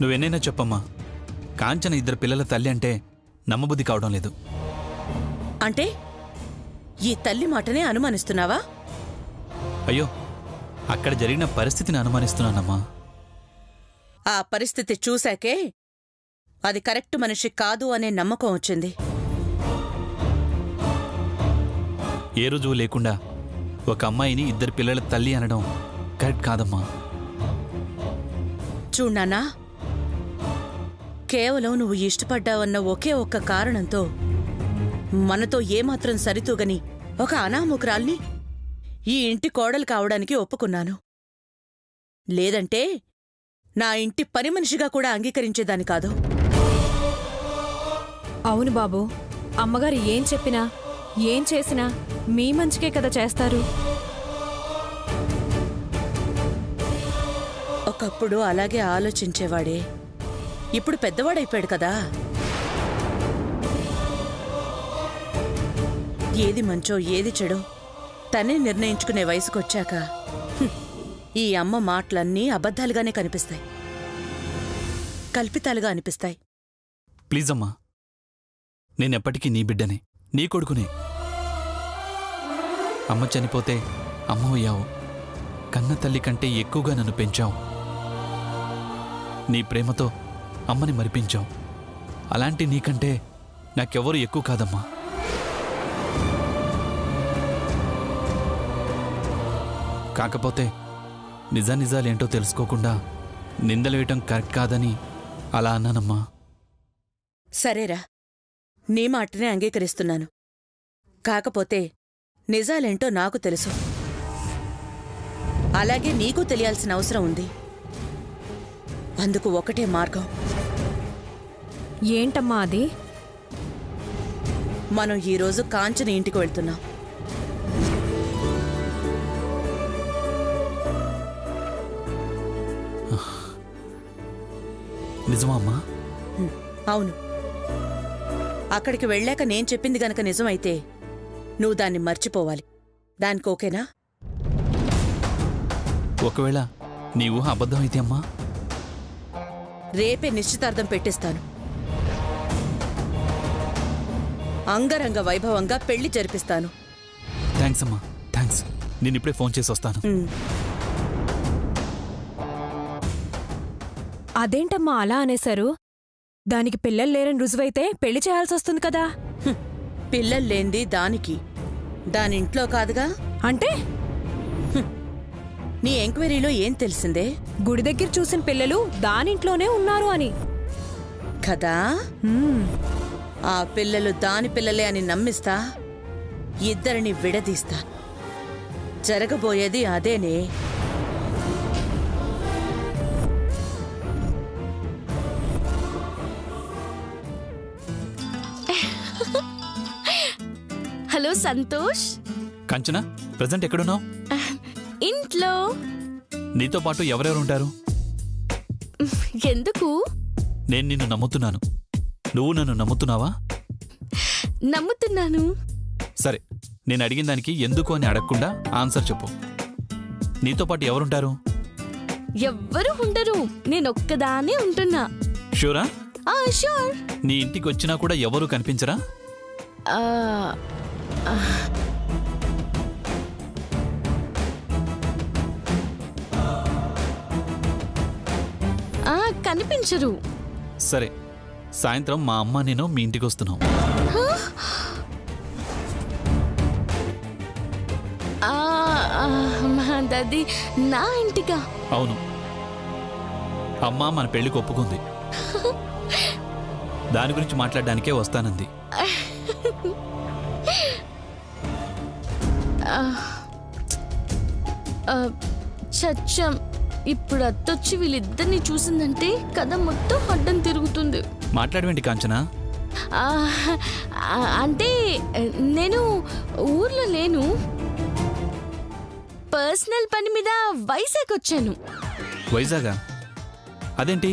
నువ్వెన్నైనా చెప్పమ్మా, కాంచన ఇద్దరు పిల్లల తల్లి అంటే నమ్మబుద్ధి కావడం లేదు. అంటే ఈ తల్లి మాటనే అనుమానిస్తున్నావా? అయ్యో, అక్కడ జరిగిన పరిస్థితిని అనుమానిస్తున్నానమ్మా. ఆ పరిస్థితి చూశాకే అది కరెక్ట్ మనిషి కాదు అనే నమ్మకం వచ్చింది. ఏ రుజువు లేకుండా ఒక అమ్మాయిని ఇద్దరు పిల్లల తల్లి అనడం కరెక్ట్ కాదమ్మా. చూడ్నానా, కేవలం నువ్వు ఇష్టపడ్డావన్న ఒకే ఒక్క కారణంతో మనతో ఏమాత్రం సరితూగని ఒక అనామకురాల్ని ఈ ఇంటి కోడలు కావడానికి ఒప్పుకున్నాను. లేదంటే నా ఇంటి పని మనిషిగా కూడా అంగీకరించేదాని కాదు. అవును బాబు, అమ్మగారు ఏం చెప్పినా ఏం చేసినా మీ మంచికే కదా చేస్తారు. ఒకప్పుడు అలాగే ఆలోచించేవాడే, ఇప్పుడు పెద్దవాడైపోయాడు కదా. ఏది మంచో ఏది చెడో తనే నిర్ణయించుకునే వయసుకొచ్చాక ఈ అమ్మ మాటలన్నీ అబద్ధాలుగానే కనిపిస్తాయి, కల్పితాలుగా అనిపిస్తాయి. ప్లీజ్ అమ్మా, నేనెప్పటికీ నీ బిడ్డనే, నీ కొడుకునే. అమ్మ చనిపోతే అమ్మవయ్యావు, కన్న తల్లి కంటే ఎక్కువగా నన్ను పెంచావు. నీ ప్రేమతో అమ్మని మరిపించావు. అలాంటి నీకంటే నాకెవరూ ఎక్కువ కాదమ్మా. కాకపోతే నిజానిజాలేంటో తెలుసుకోకుండా నిందలు వేయటం కరెక్ట్ కాదని అలా అన్నానమ్మా. సరేరా, నీ మాటనే అంగీకరిస్తున్నాను. కాకపోతే నిజాలేంటో నాకు తెలుసు, అలాగే నీకు తెలియాల్సిన అవసరం ఉంది. అందుకు ఒకటే మార్గం. ఏంటమ్మా అది? మనం ఈరోజు కాంచన ఇంటికి వెళ్తున్నాం. నిజమా అమ్మా? అవును. అక్కడికి వెళ్ళాక నేను చెప్పింది గనక నిజమైతే నువ్వు దాన్ని మర్చిపోవాలి. దానికి ఓకేనా? ఒకవేళ నీ ఊహ అబద్ధమైతే అమ్మా? రేపే నిశ్చితార్థం పెట్టిస్తాను. అంగరంగ వైభవంగా పెళ్లి జరిపిస్తాను. థ్యాంక్స్ అమ్మా, థ్యాంక్స్. నేను ఇప్పుడే ఫోన్ చేసి వస్తాను. అదేంటమ్మా అలా అనేశారు? దానికి పిల్లలు లేరని రుజువైతే పెళ్లి చేయాల్సి వస్తుంది కదా. పిల్లల్లేంది దానికి, దానింట్లో కాదుగా. అంటే నీ ఎంక్వైరీలో ఏం తెలిసిందే? గుడి దగ్గర చూసిన పిల్లలు దానింట్లోనే ఉన్నారు అని కదా. ఆ పిల్లలు దాని పిల్లలే అని నమ్మిస్తా, ఇద్దరిని విడదీస్తా. జరగబోయేది అదేనే. హలో సంతోష్. కంచన, ప్రెజెంట్ ఎక్కడున్నావు? ఇంట్లో. నీతో పాటు ఎవరెవరు ఉంటారు? ఎందుకు? నేను నిన్ను నమ్ముతున్నాను, నువ్వు నన్ను నమ్ముతున్నావా? నమ్ముతున్నాను. సరే, నేను అడిగిన దానికి ఎందుకు అని అడగకుండా ఆన్సర్ చెప్పు. నీతో పాటు ఎవరుంటారు? ఎవ్వరూ ఉండరు, నేనొక్కదానే ఉంటున్నా. షూరా? షూర్. నీ ఇంటికి వచ్చినా కూడా ఎవరూ కనిపించరా? కనిపించరు. సరే, సాయంత్రం మా అమ్మ నేను మీ ఇంటికి వస్తున్నాం. మాది నా ఇంటిగా? అవును, అమ్మ మన పెళ్లికి ఒప్పుకుంది. దాని గురించి మాట్లాడడానికే వస్తానంది. చచ్చం. ఇప్పుడు అత్తొచ్చి వీళ్ళిద్దరిని చూసిందంటే కథ మొత్తం అడ్డం తిరుగుతుంది. మాట్లాడవేంటి కాంచనా? అంటే నేను ఊర్లో లేను, పర్సనల్ పని మీద వైజాగ్ వచ్చాను. వైజాగా? అదేంటి?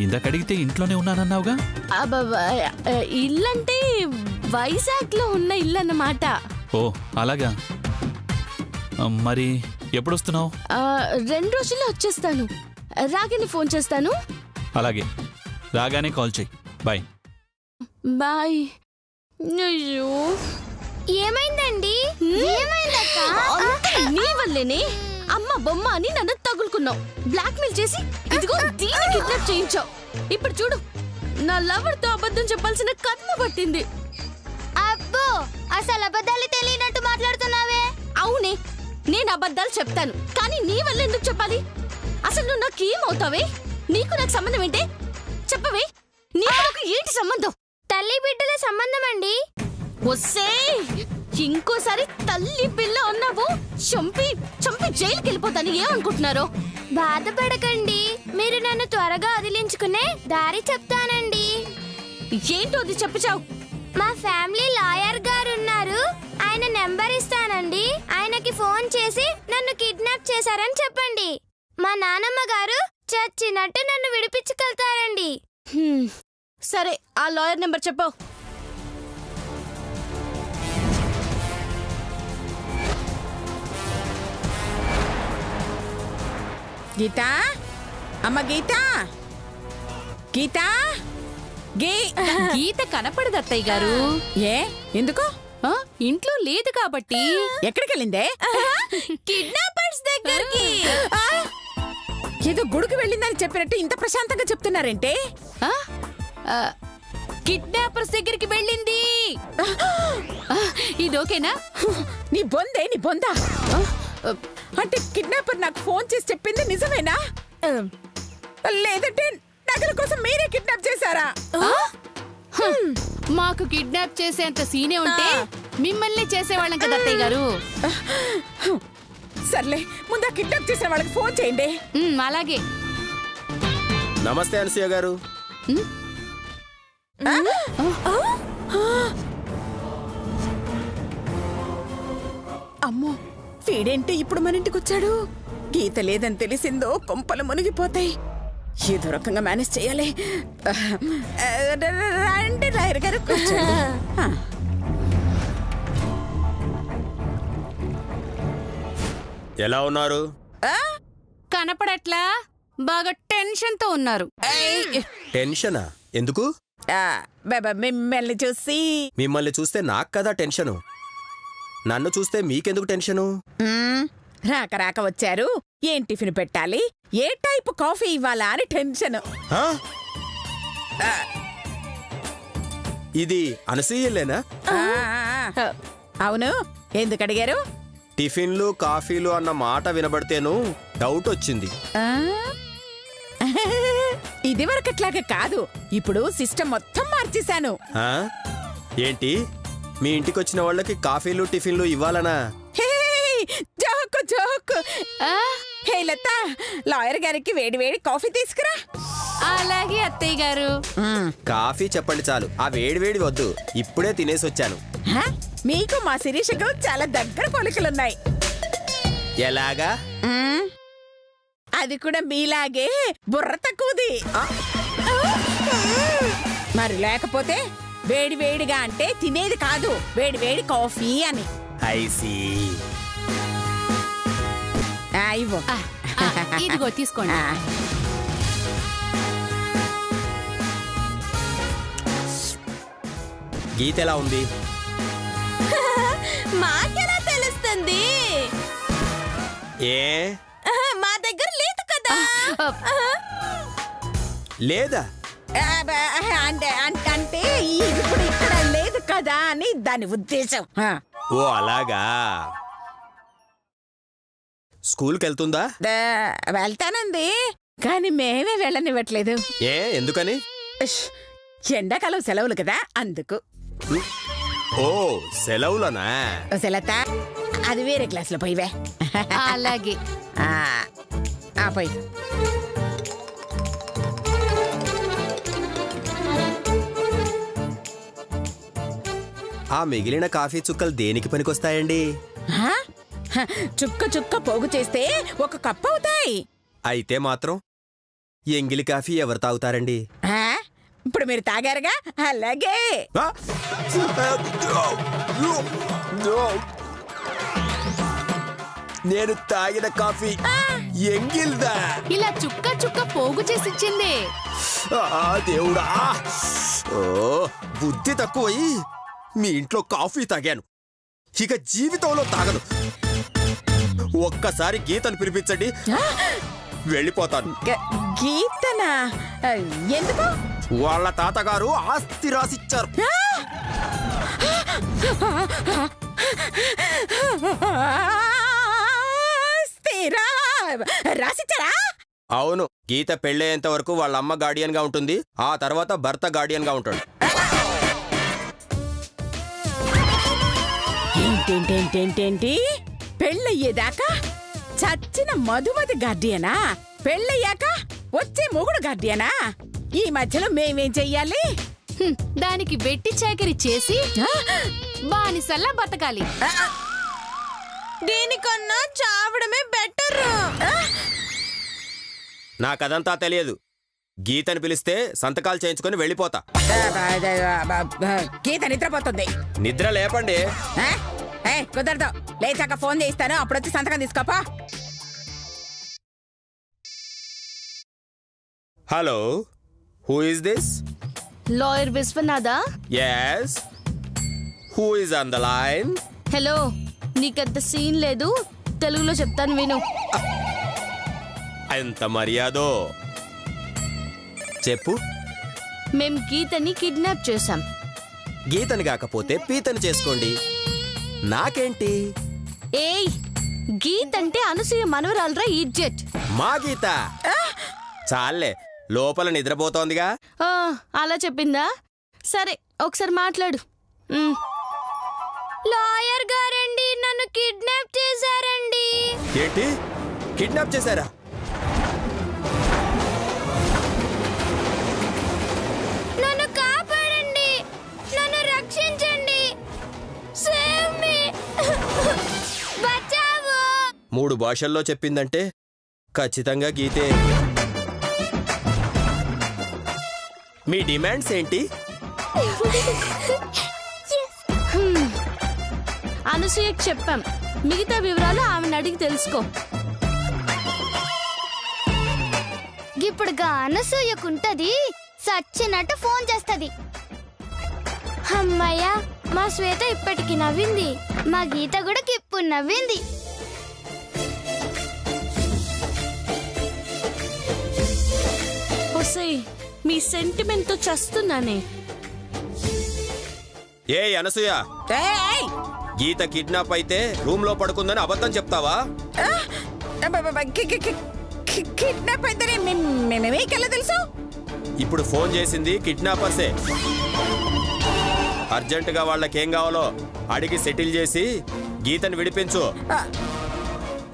ఇందాక అడిగితే ఇంట్లోనే ఉన్నానన్నావుగా? ఇల్లంటే వైజాగ్ లో ఉన్న ఇల్లు అన్నమాట. ఓ అలాగా. మరి ఎప్పుడొస్తున్నావు? 2 రోజుల్లో వచ్చేస్తాను. రాగానే ఫోన్ చేస్తాను. అలాగే, రాగానే కాల్ చెయ్యి. బాయ్. బాయ్. అయ్యో, ఏమైందండి? నీ వల్లేనే అమ్మ బొమ్మ అని నన్ను తగులుకున్నావు. బ్లాక్మెయిల్ చేసి ఇదిగో దీన్ని కిడ్నాప్ చేయించావు. ఇప్పుడు చూడు, నా లవర్ తో అబద్ధం చెప్పాల్సిన కర్మ పట్టింది. అబ్బో, అసలు అబద్ధాలు తెలియనట్టు మాట్లాడుతున్నావే. అవునే, నేను అబద్ధాలు చెప్తాను, కానీ నీ వల్ల ఎందుకు చెప్పాలి? అసలు నువ్వు నాకేమవుతావే? నీకు నాకు సంబంధం ఏంటే? చెప్పవే, నీకు ఏంటి సంబంధం? తల్లి బిడ్డల సంబంధం అండి. వస్తే ఇంకోసారి తల్లి పిల్ల అన్నావు, చంపి చంపి జైలుకి వెళ్ళిపోతాను. ఏమనుకుంటున్నారో? బాధపడకండి, మీరు నన్ను త్వరగా వదిలించుకునే దారి చెప్తానండి. ఏంటో అది చెప్పచావు. మా ఫ్యామిలీ లాయర్ గారు ఉన్నారు, ఆయన నెంబర్ ఇస్తానండి. ఆయనకి ఫోన్ చేసి నన్ను కిడ్నాప్ చేశారని చెప్పండి. మా నానమ్మ గారు చచ్చినట్టు నన్ను విడిపించుకెళ్తారండి. సరే, ఆ లాయర్ నెంబర్ చెప్పు. గీతా, అమ్మ గీతా, గీతా, గీత కనపడదు అత్తయ్య గారు. ఏ ఎందుకు? ఇంట్లో లేదు కాబట్టి. ఎక్కడికి వెళ్ళిందే? కిడ్నాపర్స్ దగ్గరికి. ఏదో గుడికి వెళ్ళిందని చెప్పినట్టు ఇంత ప్రశాంతంగా చెప్తున్నారేంటే? కిడ్నాపర్స్ దగ్గరికి వెళ్ళింది. ఇదోకేనా? నీ బొందే, నీ బొందా. అంటే కిడ్నాపర్ నాకు ఫోన్ చేసి చెప్పింది నిజమేనా? లేదంటే నగల కోసం మీరే కిడ్నాప్ చేశారా? మాకు కిడ్నాప్ చేసేంత సీనే ఉంటే మిమ్మల్ని చేసేవాళ్ళం కదా అత్తయ్య గారు. సర్లే, ముందు కిడ్నాప్ చేసిన వాళ్ళకి ఫోన్ చేయండి. అలాగే. నమస్తే అనసూయ గారు. అమ్మో, వీడేంటి ఇప్పుడు మన ఇంటికి వచ్చాడు? గీత లేదని తెలిసిందో కొంపలు మునిగిపోతాయి. ఏదో రకంగా మేనేజ్ చేయాలి. రండి రాయర్ గారు, కూర్చోండి. ఎలా ఉన్నారు? కనపడట్లా, బాగా టెన్షన్ తో ఉన్నారు. టెన్షనా? ఎందుకు? మిమ్మల్ని చూసి. మిమ్మల్ని చూస్తే నాకు కదా టెన్షను. నన్ను చూస్తే మీకెందుకు టెన్షను? రాక రాక వచ్చారు, ఏం టిఫిన్ పెట్టాలి, ఏ టైపు కాఫీ ఇవ్వాలా అని టెన్షన్. ఇది అనసూయలేనా? అవును, ఎందుకు అడిగారు? టిఫిన్లు కాఫీలు అన్న మాట వినబడితేను డౌట్ వచ్చింది. ఇది వరకట్లాగా కాదు, ఇప్పుడు సిస్టమ్ మొత్తం మార్చేశాను. ఏంటి, మీ ఇంటికి వచ్చిన వాళ్ళకి కాఫీలు టిఫిన్లు ఇవ్వాలనా? Joke joke. Hey Latha, lawyer గారికి వేడి వేడి కాఫీ తీసుకురా. అలాగే అత్తయ్య గారు. కాఫీ చెప్పండి చాలు, ఆ వేడి వేడి వద్దు, ఇప్పుడే తినేసి వచ్చాను. మీకు మా శిరీషకు చాలా దగ్గర పోలికలున్నాయి. ఎలాగా? అది కూడా మీలాగే బుర్ర తక్కువది. మరి లేకపోతే వేడి వేడిగా అంటే తినేది కాదు, వేడి వేడి కాఫీ అని. ఐసీ. ఇవ్వు. ఇదిగో తీసుకోండి. గీత ఎలా ఉంది? మాకెలా తెలుస్తుంది? ఏ మా దగ్గర లేదు కదా. లేదా? అంటే ఇప్పుడు ఇక్కడ లేదు కదా అని దాని ఉద్దేశం. ఓ అలాగా. స్కూల్కి వెళ్తుందా? వెళ్తానంది, కానీ మేమే వెళ్ళనివ్వట్లేదు. ఏ ఎందుకని? ఎండాకాలం సెలవులు కదా, అందుకు. ఓ సెలవులనా? సెలత, అది వేరే క్లాసులో పోయివే. అలాగే. పోయి. ఆ మిగిలిన కాఫీ చుక్కలు దేనికి పనికొస్తాయండి? చుక్క చుక్క పోగు చేస్తే ఒక కప్పు అవుతాయి. అయితే మాత్రం ఎంగిలి కాఫీ ఎవరు తాగుతారండి? ఇప్పుడు మీరు తాగారుగా, అలాగే. నేను తాగిన కాఫీ ఎంగిల్దా? ఇలా చుక్క చుక్క పోగు చేసి ఇచ్చింది. దేవుడా, ఓ బుద్ధి తక్కువయి మీ ఇంట్లో కాఫీ తాగాను, ఇక జీవితంలో తాగను. ఒక్కసారి గీతను పిలిపించండి, వెళ్ళిపోతాను. గీతనా? ఎందుకు? వాళ్ళ తాతగారు ఆస్తి రాసిచ్చారు. రాసిచ్చారా? అవును, గీత పెళ్ళయ్యేంత వరకు వాళ్ళ అమ్మ గార్డియన్ గా ఉంటుంది, ఆ తర్వాత భర్త గార్డియన్ గా ఉంటాడు. ఏంటేంటేంటేంటేంటి? పెళ్ళయ్యేదాకా చచ్చిన మధుమతి గార్డియనా? పెళ్ళయ్యాక వచ్చే మొగుడు గార్డియనా? ఈ మధ్యలో మేమేం చెయ్యాలి? దానికి వెట్టి చాకరీ చేసి బానిసల్లా బతకాలి. దీనికన్నా చావడమే బెటర్. నాకదంతా తెలియదు. గీతని పిలిస్తే సంతకాలు చేయించుకొని వెళ్ళిపోతా. గీత నిద్రపోతుంది. నిద్ర లేపండి. కుదరదు, లేచాక ఫోన్ చేయిస్తాను, అప్పుడొచ్చి సంతకం తీసుకోపా. Hello, who is this? Lawyer విశ్వనాథా? yes, who is on the line? Hello, నీకంత సీన్ లేదు, తెలుగులో చెప్తాను విను. ఎంత మర్యాదో చెప్పు. మేం గీతని కిడ్నాప్ చేశాం. గీతని కాకపోతే పీతని చేసుకోండి, నాకేంటి? ఏయ్, గీత అంటే అనసూయ మనవరాలరా ఇడ్జెట్. మా గీత చాలే, లోపల నిద్రపోతోందిగా. అలా చెప్పిందా? సరే, ఒకసారి మాట్లాడు. లాయర్ గారండి, నన్ను కిడ్నాప్ చేశారండి. ఏంటి? కిడ్నాప్ చేశారా? నన్ను కాపాడండి, నన్ను రక్షించండి. Save me. బచావో. 3 భాషల్లో చెప్పిందంటే ఖచ్చితంగా గీతే. మీ డిమాండ్స్ ఏంటి? అనసూయకి చెప్పాం, మిగతా వివరాలు ఆమెను అడిగి తెలుసుకో. ఇప్పుడుగా అనసూయకుంటది, సచ్చినట్టు ఫోన్ చేస్తది. అమ్మయ్య, మా శ్వేత ఇప్పటికి నవ్వింది, మా గీత కూడా ఇప్పుడు నవ్వింది. ఒసేయ్, మీ సెంటిమెంట్ తో చస్తున్నానే. ఏ అనసూయ, గీత కిడ్నాప్ అయితే రూమ్ లో పడుకుందని అబద్ధం చెప్తావా? కిడ్నాప్ అయితే మీకెలా తెలుసు? ఇప్పుడు ఫోన్ చేసింది కిడ్నాపర్సే. అర్జెంటుగా వాళ్ళకేం కావాలో అడిగి సెటిల్ చేసి గీతని విడిపించు,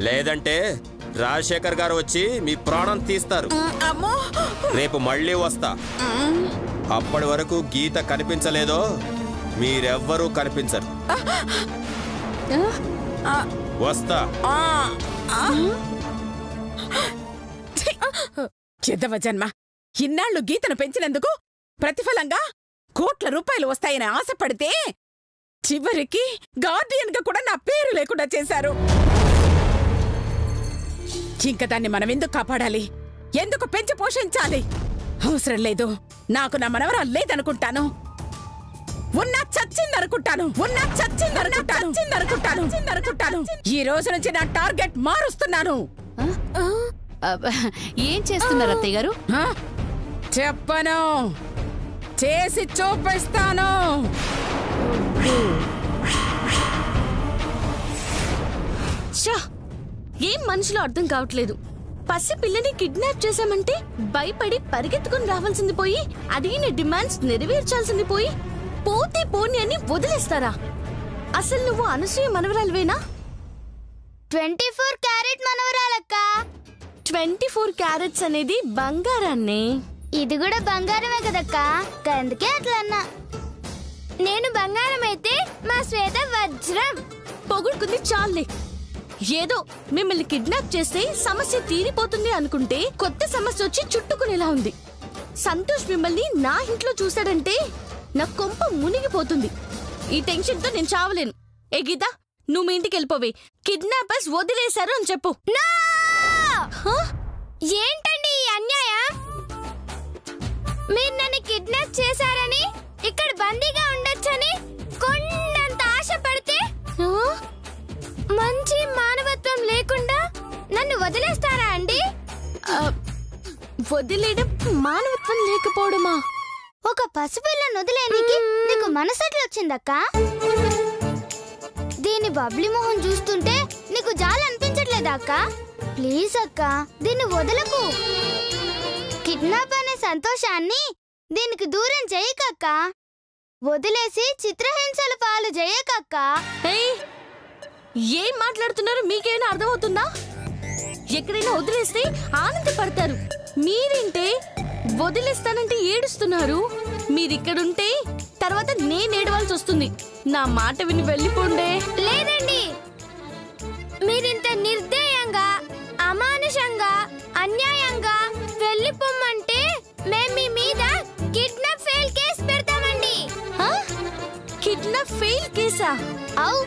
లేదంటే రాజశేఖర్ గారు వచ్చి మీ ప్రాణం తీస్తారు. రేపు మళ్ళీ వస్తా, అప్పటి వరకు గీత కనిపించలేదో మీరెవ్వరూ కనిపించరు. వస్తా. చెద్దవ జన్మ, ఇన్నాళ్లు గీతను పెంచినందుకు ప్రతిఫలంగా కోట్ల రూపాయలు వస్తాయని ఆశపడితే చివరికి గార్డియన్ గా కూడా నా పేరు లేకుండా చేశారు. ఇంక దాన్ని మనం ఎందుకు కాపాడాలి? ఎందుకు పెంచి పోషించాలి? అవసరం లేదు. నాకు నా మనవరాలు లేదనుకుంటాను, ఉన్నా చచ్చిందనుకుంటాను. ఈ రోజు నుంచి నా టార్గెట్ మారుస్తున్నాను. ఏం చేస్తున్నారు అత్తయ్య గారు? చెప్పను, చేసి చూపిస్తాను. ఏం మనుషులు అర్థం కావట్లేదు. పసి పిల్లని కిడ్నాప్ చేశామంటే భయపడి పరిగెత్తుకుని రావాల్సింది పోయి, అడిగిన డిమాండ్స్ నెరవేర్చాల్సింది పోయి, పోతే పోని అని వదిలేస్తారా? అసలు నువ్వు అనసూయ మనవరాలువేనా? 24 క్యారెట్ మనవరాలక్క. 24 క్యారెట్స్ అనేది బంగారాన్నే. ఇది కూడా బంగారమే కదక్క, అందుకే అట్లా అన్నా. నేను బంగారం అయితే మా శ్వేత వజ్రం. పొగుడుకుంది చాలే. ఏదో మిమ్మల్ని కిడ్నాప్ చేస్తే సమస్య తీరిపోతుంది అనుకుంటే కొత్త సమస్య వచ్చి చుట్టుకునేలా ఉంది. సంతోష్ మిమ్మల్ని నా ఇంట్లో చూశాడంటే నా కొంప మునిగిపోతుంది. ఈ టెన్షన్ తో నేను చావలేను. ఏ గీత, నువ్వు మీ ఇంటికి వెళ్ళిపోవే. కిడ్నాపర్స్ వదిలేశారు అని చెప్పు. ఏంటండి ఈ అన్యాయం? మీరు నన్ను కిడ్నాప్ చేశారని, ఇక్కడ బందీగా ఉండొచ్చని కొండంత ఆశ పడితే మంచి మానవత్వం లేకుండా నన్ను వదిలేస్తారా అండి? వదిలేయడం మానవత్వం లేకపోవడమా? ఒక పసిపిల్లను వదిలేనికి నీకు మనసెట్లు వచ్చిందక్క? దీని బబ్లి మొహం చూస్తుంటే నీకు జాలి అనిపించట్లేదా అక్క? ప్లీజ్ అక్క, దీన్ని వదలకు. కిడ్నాప్ అనే సంతోషాన్ని దీనికి దూరం చేయకక్క. వదిలేసి చిత్రహింసల పాలు చేయకక్క. ఏం మాట్లాడుతున్నారో మీకేమైనా అర్థమవుతుందా? ఎక్కడైనా వదిలేస్తే ఆనందపడతారు, మీరేంటే వదిలేస్తానంటే ఏడుస్తున్నారు. మీరిక్కడుంటే తర్వాత నేను ఏడవాల్సి వస్తుంది. నా మాట విని వెళ్ళిపోండే. లేదండి, మీరింత నిర్దయంగా, అమానుషంగా, అన్యాయంగా వెళ్ళిపోమ్మంటే మేము మీ మీద కిడ్నాప్ ఫెయిల్ కేసు పెడతామండి. కిడ్నాప్ ఫెయిల్ కేసా? అవు,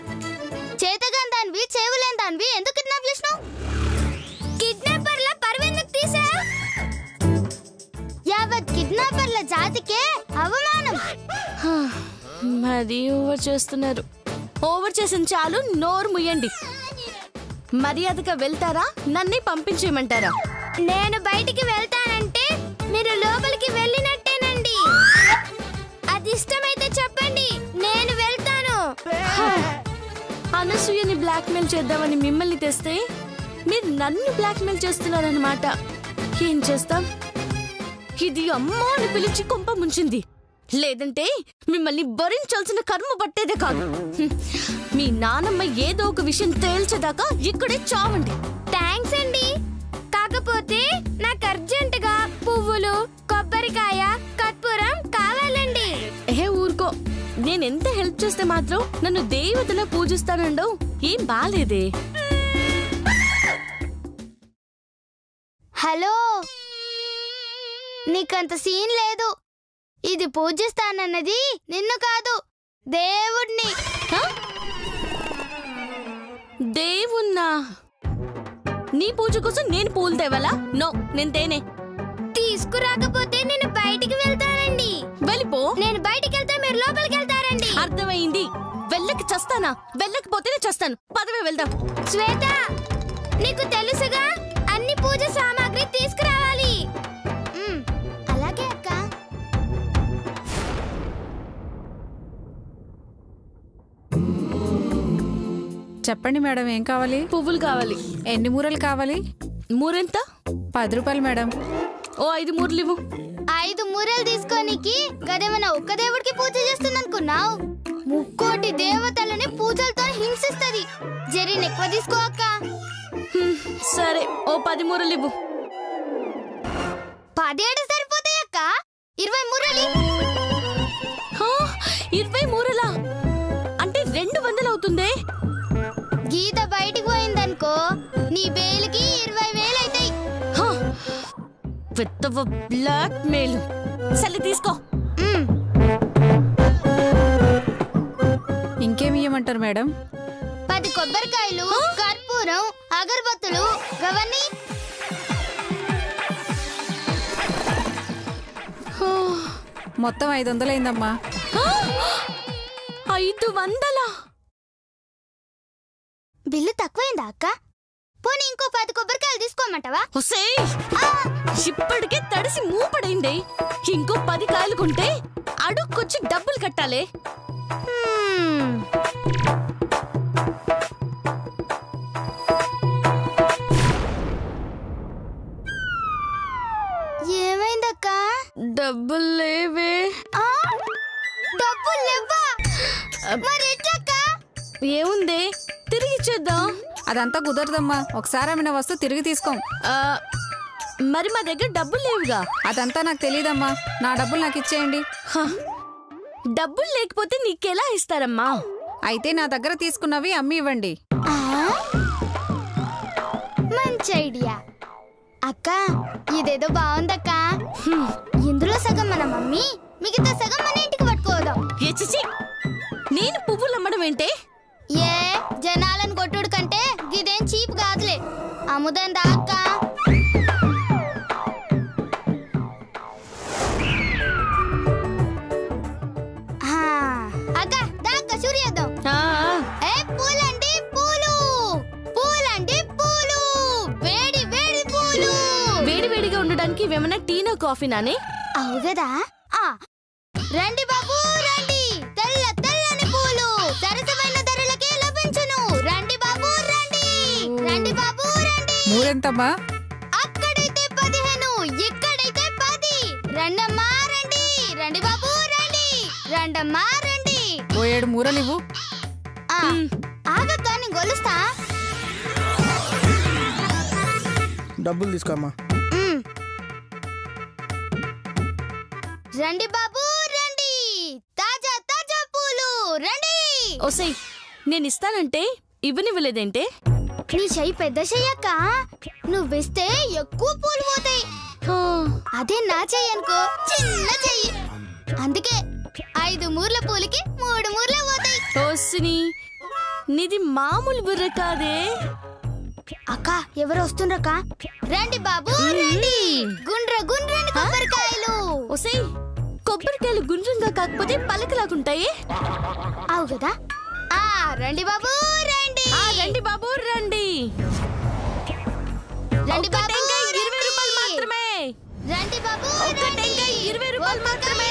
చేతగాని దానివి, చేవులేని దానివి ఎందుకు కిడ్నాప్ చేసినావు? కిడ్నాపర్ల పరువెందుకు తీసా? యావత్ కిడ్నాపర్ల జాతికే అవమానం. మరి ఓవర్ చేస్తున్నారు. ఓవర్ చేసిన చాలు, నోరు ముయ్యండి. మర్యాదగా వెళ్తారా, నన్నే పంపించేయమంటారా? నేను బయటికి వెళ్తానంటే మీరు లోపలికి వెళ్ళినట్టేనండి. అది ఇష్టమైతే చెప్పండి, నేను వెళ్తాను. అనసూయని బ్లాక్మెయిల్ చేద్దామని మిమ్మల్ని తెస్తే మీరు నన్ను బ్లాక్మెయిల్ చేస్తున్నారన్నమాట. ఏం చేస్తాం? ఇది అమ్మా అని పిలిచి కొంప ముంచింది. లేదంటే మిమ్మల్ని భరించాల్సిన కర్మ పట్టేదే కాదు. మీ నానమ్మ ఏదో ఒక విషయం తేల్చేదాకా ఇక్కడే చావండి. థ్యాంక్స్ అండి, కాకపోతే నాకు అర్జెంటుగా పువ్వులు, కొబ్బరికాయ, కర్పూరం కావాలండి. ఊరుకో, నేనెంత హెల్ప్ చేస్తే మాత్రం నన్ను దేవతలా పూజిస్తానండో ఏం బాలేదే. హలో, నీకంత సీన్ లేదు. ఇది పూజిస్తానన్నది నిన్ను కాదు, దేవుణ్ణి. దేవున్నా? నీ పూజ కోసం నేను పూలు తేవాలా? నో, నేను తేనే. తీసుకురాకపోతే నేను బయటికి వెళ్తానండి. వెళ్ళిపో. నేను బయటికి వెళ్తే మీరు లోపలికి వెళ్తారండి. అర్థమైంది. వెళ్ళకి చస్తానా? వెళ్ళకపోతేనే చస్తాను. పదవే వెళ్దాం. శ్వేత, నీకు తెలుసుగా, అన్ని పూజ సామాగ్రి తీసుకురావాలి. అలాగే అక్క. చెప్పండి మేడం, ఏం కావాలి? పువ్వులు కావాలి. ఎన్ని మూరలు కావాలి? మూరెంత? 10 రూపాయలు మేడం. ఓ 5 మూరలు ఇవ్వు. 5 మూరలు తీసుకోనికి గదేమన్నా ఒక్క దేవుడికి పూజ చేస్తుందనుకున్నావు? 3 దేవతలని పూజలతో హింసిస్తది. జరీని ఎక్కువ తీసుకో అక్క. సరే, ఓ 10 మూరలు ఇవ్వు. 17 సరిపోతాయి అక్క. 20 మూరలు. 20 మూరలా? అంటే 200 అవుతుందే. గీత బయటికి పోయిందనుకో, నీ బేలుకి 20,000 అవుతాయి. పెద్ద బ్లాక్ మెయిల్. సరే తీసుకో. ఇంకేమి ఇవ్వమంటారు మేడం? 10 కొబ్బరికాయలు, కర్పూరం, అగరబత్తులు, గవన్నీ. మొత్తం 500 అయిందమ్మా. 500? బిల్లు తక్కువైందా అక్క? పోనీ ఇంకో 10 కొబ్బరికాయలు తీసుకోమంటావా? ఇప్పటికే తడిసి మూపడైంది. ఇంకో 10 కాయలు కొంటే అడుక్కొచ్చి డబ్బులు కట్టాలి. ఏమైందక్క? డబ్బులు లేవే. డబ్బులు లేవా? మరి ఎట్లక్క? ఏముంది, తిరిగి ఇచ్చేద్దాం. అదంతా కుదరదమ్మా. ఒకసారి అమ్మిన వస్తువు తిరిగి తీసుకోం. మరి మా దగ్గర డబ్బులు లేవుగా. అదంతా నాకు తెలియదమ్మా. నా డబ్బులు నాకు ఇచ్చేయండి. డబ్బులు లేకపోతే నీకెలా ఇస్తారమ్మా? అయితే నా దగ్గర తీసుకున్నవి అమ్మి ఇవ్వండి. మంచి ఐడియా అక్క. ఇదేదో బాగుందక్క. ఇందులో సగం మన మమ్మీ, మిగతా సగం మన ఇంటికి పట్టుకోదాం. నేను పువ్వులు అమ్మడం ఏంటే? ఏ జన కాఫీ నానే? అవు కదా. రండి బాబు రండి, తెల్ల తెల్లని పూలు సరసమైన ధరలకే లభించును. రండి బాబు రండి, రండి బాబు రండి. మూరెంతమ్మా? అక్కడైతే 15, ఇక్కడైతే 10. రండమ్మా రండి, రండి బాబు రండి, రండమ్మా రండి. 7 మూరలివ్వు. ఆగక్క నేను గొలుస్తా. డబ్బులు తీసుకోమ్మా. రండి బాబు రండి, తాజా తాజా పూలు రండి. ఓసే, నేను ఇస్తానంటే ఇవ్వనివ్వలేదేంటే? నీ చెయ్యి పెద్ద చెయ్యక్క, నువ్విస్తే ఎక్కువ పూలు పోతాయి. అదే నా చెయ్యి అనుకో, చిన్న చెయ్యి. అందుకే 5 మూర్ల పూలకి 3 మూర్లే పోతాయి. ఓసిని, నీది మామూలు బుర్ర కాదే. అక్క ఎవరు వస్తుండ్రక్క? రండి బాబు రండి, గుండ్ర గుండ్రని కొబ్బరికాయలు. ఓసే, కొబ్బరికాయలు గుండ్రంగా కాకపోతే పలకలాగుంటాయి. అవు కదా. రండి బాబు రండి, రండి బాబు రండి. రండి బాబు 20 రూపాయలు మాత్రమే. రండి బాబు 20 రూపాయలు మాత్రమే.